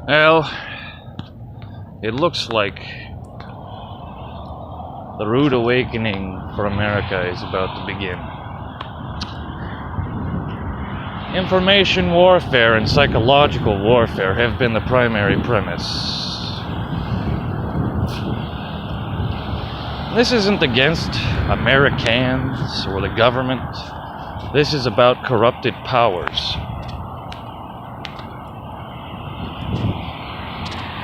Well, it looks like the rude awakening for America is about to begin. Information warfare and psychological warfare have been the primary premise. This isn't against Americans or the government. This is about corrupted powers.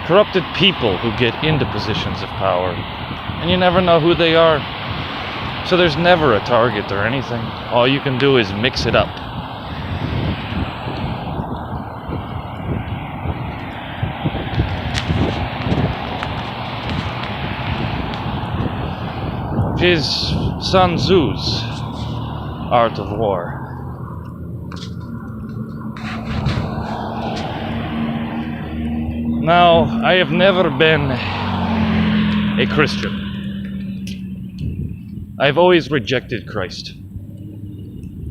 Corrupted people who get into positions of power. And you never know who they are. So there's never a target or anything. All you can do is mix it up. Which is Sun Tzu's Art of War. Now, I have never been a Christian. I've always rejected Christ.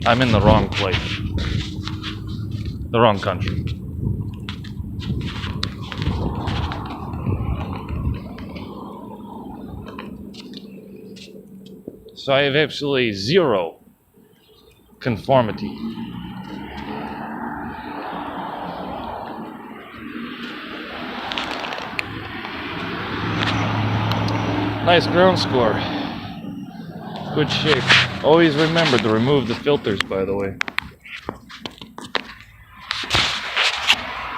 I'm in the wrong place. The wrong country. So I have absolutely zero conformity. Nice ground score. Good shape. Always remember to remove the filters, by the way.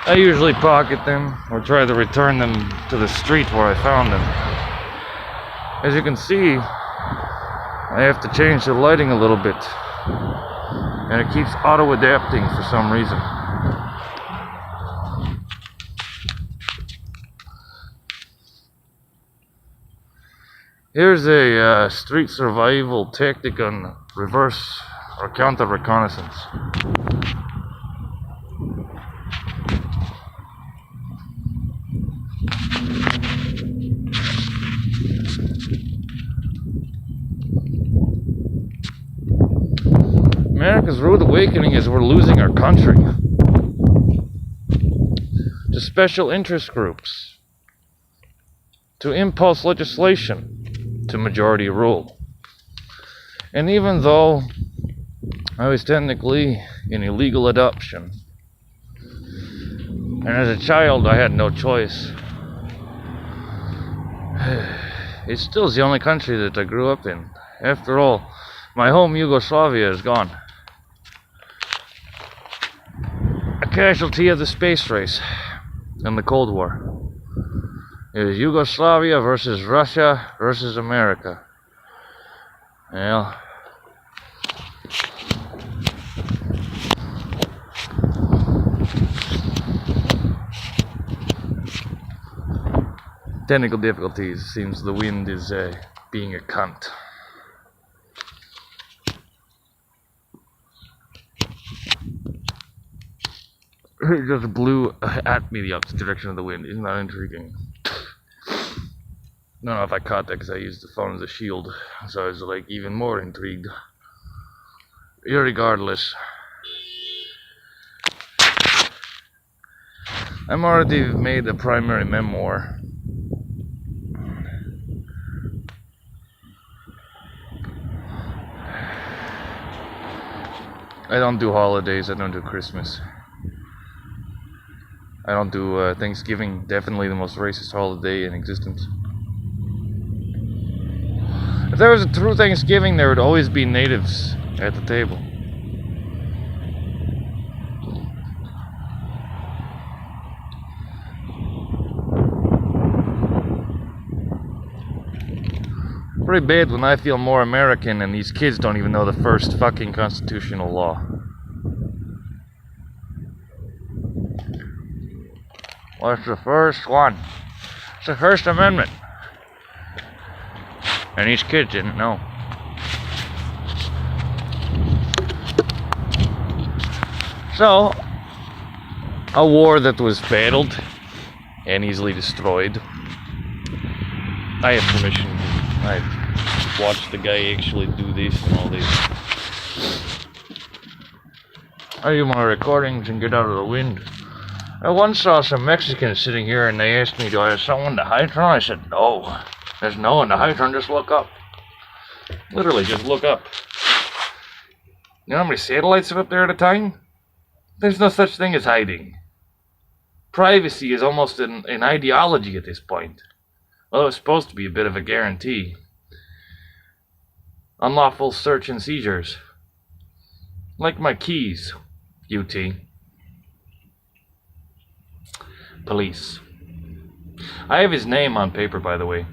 I usually pocket them or try to return them to the street where I found them. As you can see, I have to change the lighting a little bit, and it keeps auto-adapting for some reason. Here's a street survival tactic on reverse or counter reconnaissance. America's rude awakening is we're losing our country to special interest groups, to impulse legislation, to majority rule. And even though I was technically in illegal adoption, and as a child I had no choice, it still is the only country that I grew up in. After all, my home Yugoslavia is gone. A casualty of the space race and the Cold War. It was Yugoslavia versus Russia versus America. Well, technical difficulties. Seems the wind is being a cunt. It just blew at me the opposite direction of the wind. Isn't that intriguing? I don't know if I caught that because I used the phone as a shield, so I was like even more intrigued. Irregardless, I'm already made a primary memoir. I don't do holidays, I don't do Christmas. I don't do Thanksgiving, definitely the most racist holiday in existence. If there was a true Thanksgiving, there would always be natives at the table. Pretty bad when I feel more American and these kids don't even know the first fucking constitutional law. What's the first one? It's the First Amendment. And these kids didn't know. So, a war that was battled and easily destroyed. I have permission. I've watched the guy actually do this and all this. I do my recordings and get out of the wind. I once saw some Mexicans sitting here and they asked me, do I have someone to hide from? I said, no. There's no one to hide from, just look up. Literally, just look up. You know how many satellites are up there at a time? There's no such thing as hiding. Privacy is almost an ideology at this point. Well, it's supposed to be a bit of a guarantee. Unlawful search and seizures. Like my keys, UT. Police. I have his name on paper, by the way.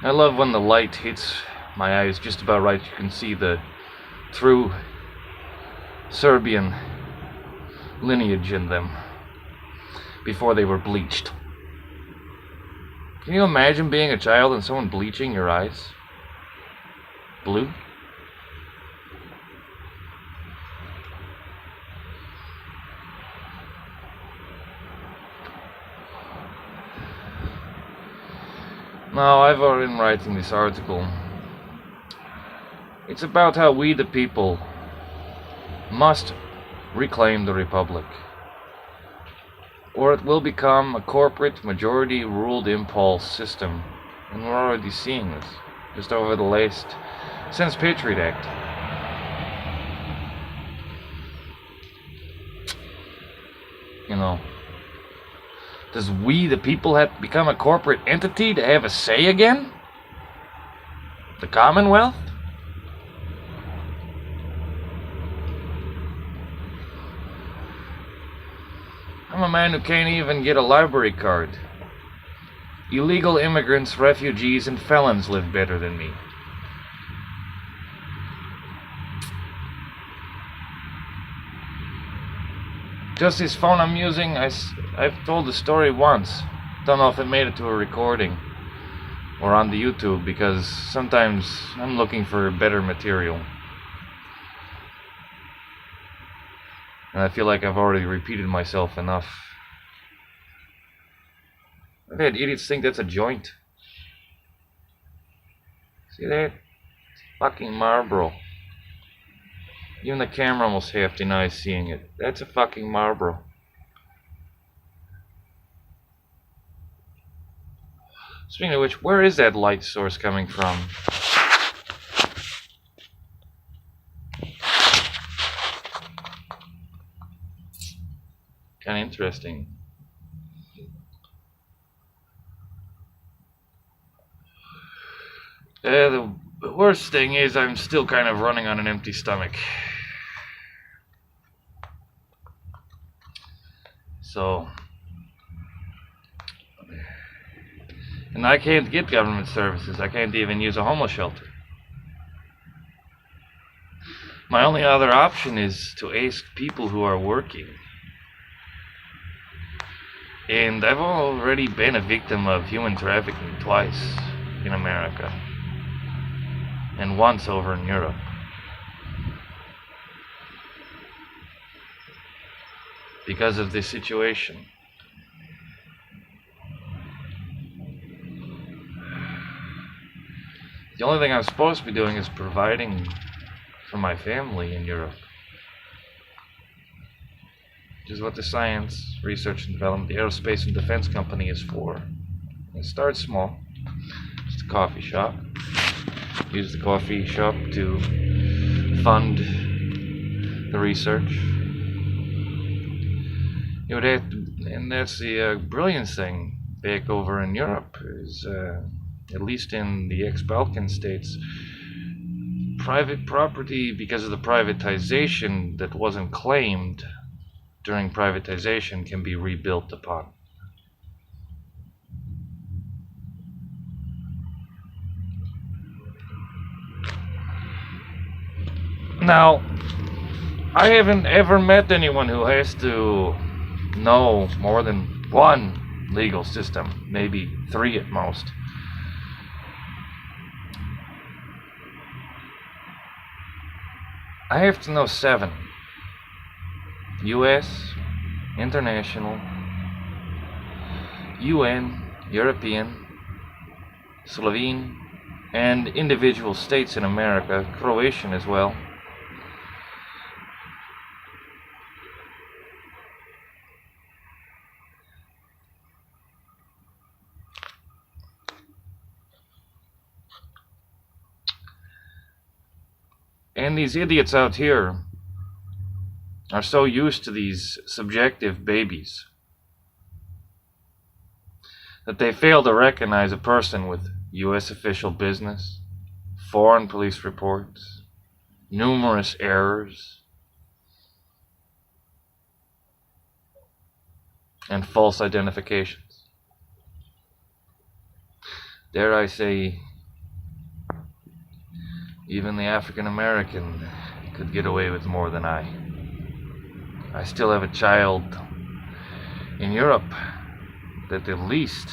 I love when the light hits my eyes just about right. You can see the true Serbian lineage in them before they were bleached. Can you imagine being a child and someone bleaching your eyes blue? Now, I've already been writing this article. It's about how we, the people, must reclaim the Republic, or it will become a corporate, majority-ruled impulse system. And we're already seeing this, just over the last, since Patriot Act. You know, does we, the people, have to become a corporate entity to have a say again? The Commonwealth? I'm a man who can't even get a library card. Illegal immigrants, refugees, and felons live better than me. Just this phone I'm using, I've told the story once. Don't know if it made it to a recording or on the YouTube, because sometimes I'm looking for better material. And I feel like I've already repeated myself enough. I've had idiots think that's a joint. See that? Fucking Marlboro. Even the camera almost half denies seeing it. That's a fucking Marlboro. Speaking of which, where is that light source coming from? Kind of interesting. The worst thing is I'm still kind of running on an empty stomach. So, and I can't get government services. I can't even use a homeless shelter. My only other option is to ask people who are working. And I've already been a victim of human trafficking twice in America. And once over in Europe. Because of this situation. The only thing I'm supposed to be doing is providing for my family in Europe. Which is what the Science, Research and Development, the Aerospace and Defense Company is for. It starts small. Just a coffee shop. Use the coffee shop to fund the research. You would have to, and that's the brilliant thing back over in Europe, is at least in the ex-Balkan states, private property, because of the privatization that wasn't claimed during privatization, can be rebuilt upon. Now, I haven't ever met anyone who has to know more than one legal system, maybe 3 at most. I have to know 7. US, international, UN, European, Slovene, and individual states in America, Croatian as well. And these idiots out here are so used to these subjective babies that they fail to recognize a person with U.S. official business, foreign police reports, numerous errors, and false identifications. Dare I say, even the African American could get away with more than I. I still have a child in Europe that the least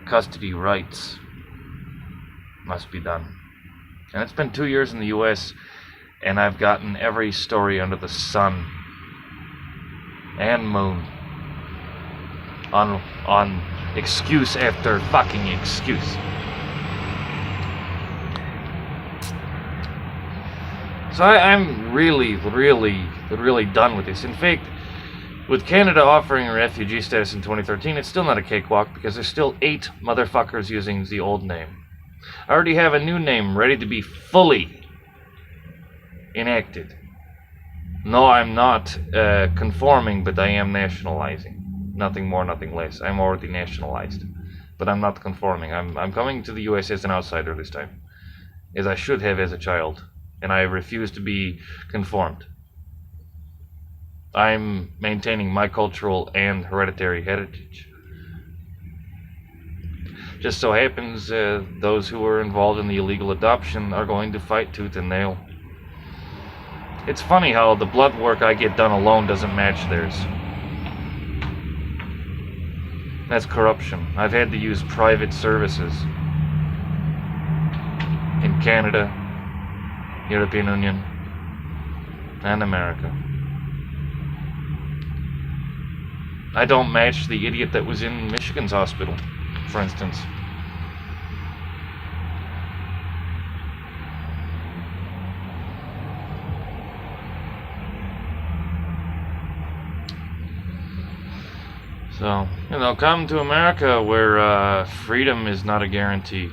custody rights must be done. And it's been 2 years in the US, and I've gotten every story under the sun and moon on excuse after fucking excuse. So I'm really done with this. In fact, with Canada offering refugee status in 2013, it's still not a cakewalk because there's still 8 motherfuckers using the old name. I already have a new name ready to be fully enacted. No, I'm not conforming, but I am nationalizing. Nothing more, nothing less. I'm already nationalized, but I'm not conforming. I'm coming to the US as an outsider this time, as I should have as a child, and I refuse to be conformed. I'm maintaining my cultural and hereditary heritage. Just so happens those who were involved in the illegal adoption are going to fight tooth and nail. It's funny how the blood work I get done alone doesn't match theirs. That's corruption. I've had to use private services in Canada, European Union, and America. I don't match the idiot that was in Michigan's hospital, for instance. So, come to America where freedom is not a guarantee.